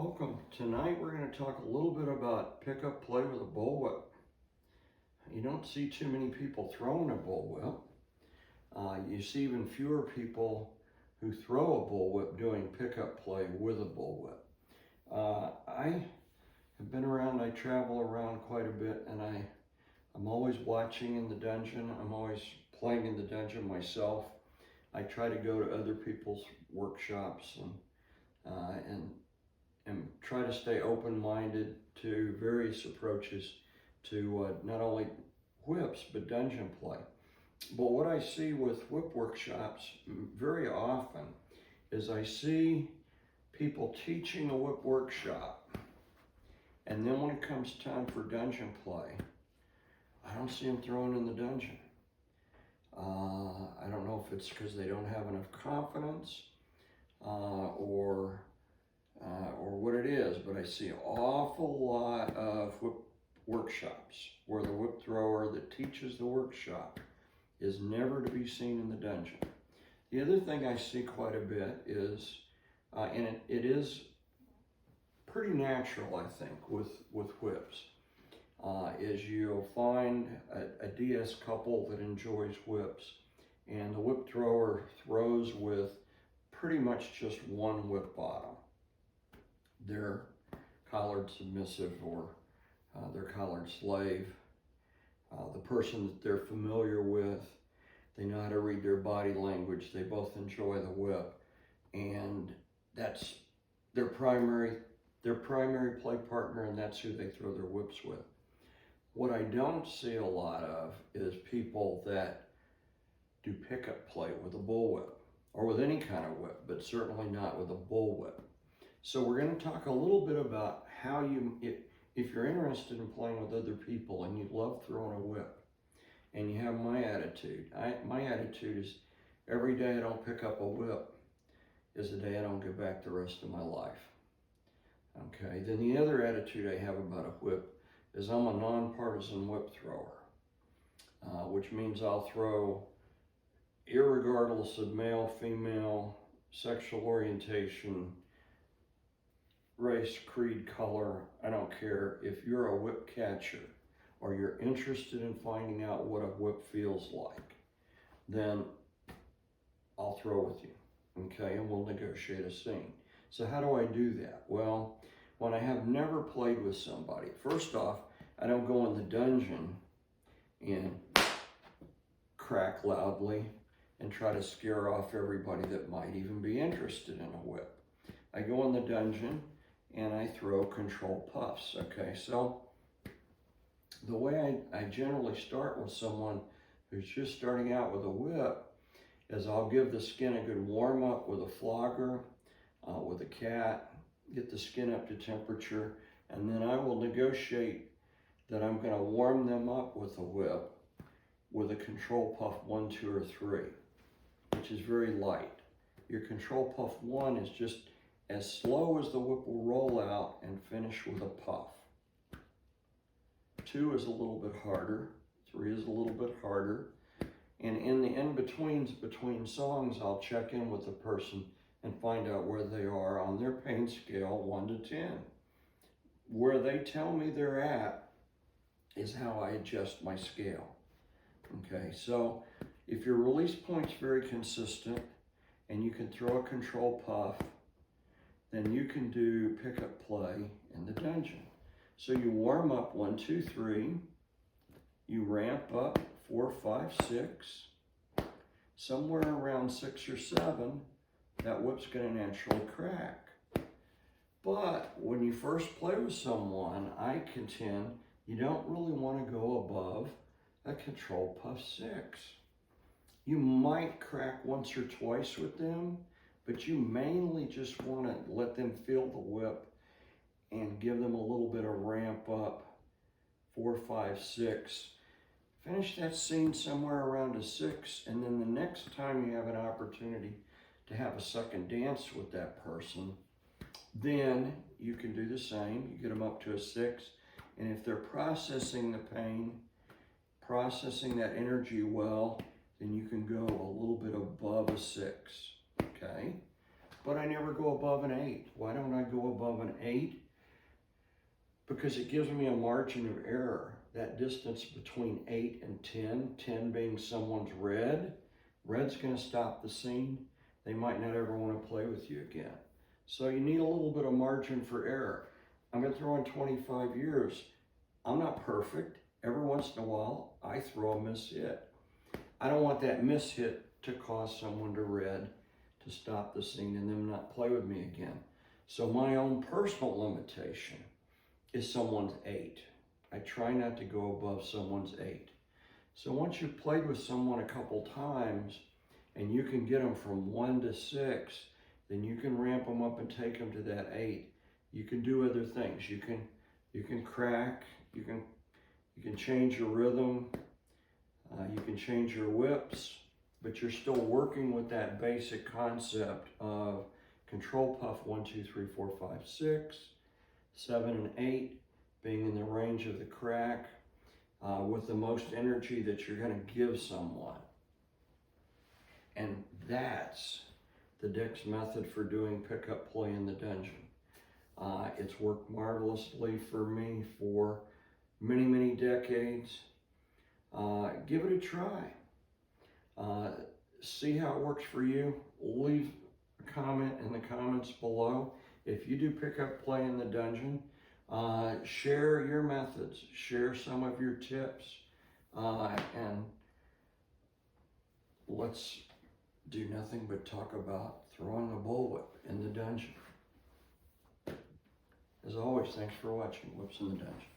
Welcome. Tonight we're going to talk a little bit about pickup play with a bullwhip. You don't see too many people throwing a bullwhip. You see even fewer people who throw a bullwhip doing pickup play with a bullwhip. I have been around, I travel around quite a bit, and I'm always watching in the dungeon. I'm always playing in the dungeon myself. I try to go to other people's workshops and try to stay open-minded to various approaches to not only whips but dungeon play. But what I see with whip workshops very often is I see people teaching a whip workshop, and then when it comes time for dungeon play, I don't see them throwing in the dungeon. I don't know if it's because they don't have enough confidence or what it is, but I see an awful lot of whip workshops where the whip thrower that teaches the workshop is never to be seen in the dungeon. The other thing I see quite a bit is, and it is pretty natural, I think, with whips, is you'll find a DS couple that enjoys whips, and the whip thrower throws with pretty much just one whip bottom. Their collared submissive or their collared slave, the person that they're familiar with, they know how to read their body language, they both enjoy the whip, and that's their primary play partner, and that's who they throw their whips with. What I don't see a lot of is people that do pickup play with a bullwhip, or with any kind of whip, but certainly not with a bullwhip. So we're going to talk a little bit about how if you're interested in playing with other people and you love throwing a whip, and you have my attitude. My attitude is every day I don't pick up a whip is the day I don't get back the rest of my life. Okay, then the other attitude I have about a whip is I'm a nonpartisan whip thrower, which means I'll throw irregardless of male, female, sexual orientation, race, creed, color. I don't care. If you're a whip catcher or you're interested in finding out what a whip feels like, then I'll throw with you, okay? And we'll negotiate a scene. So how do I do that? Well, when I have never played with somebody, first off, I don't go in the dungeon and crack loudly and try to scare off everybody that might even be interested in a whip. I go in the dungeon and I throw control puffs, okay? So the way I generally start with someone who's just starting out with a whip is I'll give the skin a good warm up with a flogger, with a cat, get the skin up to temperature, and then I will negotiate that I'm gonna warm them up with a whip with a control puff 1, 2, or 3, which is very light. Your control puff 1 is just as slow as the whip will roll out and finish with a puff. 2 is a little bit harder, 3 is a little bit harder, and in the in-betweens between songs, I'll check in with the person and find out where they are on their pain scale 1 to 10. Where they tell me they're at is how I adjust my scale. Okay, so if your release point's very consistent and you can throw a control puff, then you can do pickup play in the dungeon. So you warm up 1, 2, 3, you ramp up 4, 5, 6, somewhere around 6 or 7, that whip's gonna naturally crack. But when you first play with someone, I contend you don't really wanna go above a control puff 6. You might crack once or twice with them, but you mainly just want to let them feel the whip and give them a little bit of ramp up, 4, 5, 6. Finish that scene somewhere around a 6, and then the next time you have an opportunity to have a second dance with that person, then you can do the same. You get them up to a 6, and if they're processing the pain, processing that energy well, then you can go a little bit above a 6. Okay, but I never go above an 8. Why don't I go above an 8? Because it gives me a margin of error. That distance between 8 and 10, 10 being someone's red, red's gonna stop the scene. They might not ever wanna play with you again. So you need a little bit of margin for error. I've been throwing 25 years. I'm not perfect. Every once in a while, I throw a miss hit. I don't want that miss hit to cause someone to red, to stop the scene and them not play with me again. So my own personal limitation is someone's 8. I try not to go above someone's 8. So once you've played with someone a couple times and you can get them from 1 to 6, then you can ramp them up and take them to that 8. You can do other things. You can crack, you can change your rhythm, you can change your whips, but you're still working with that basic concept of control puff 1, 2, 3, 4, 5, 6, 7, and 8 being in the range of the crack with the most energy that you're going to give someone. And that's the Dick's method for doing pickup play in the dungeon. It's worked marvelously for me for many, many decades. Give it a try. See how it works for you. Leave a comment in the comments below. If you do pickup play in the dungeon, share your methods, share some of your tips, and let's do nothing but talk about throwing a bullwhip in the dungeon. As always, thanks for watching Whips in the Dungeon.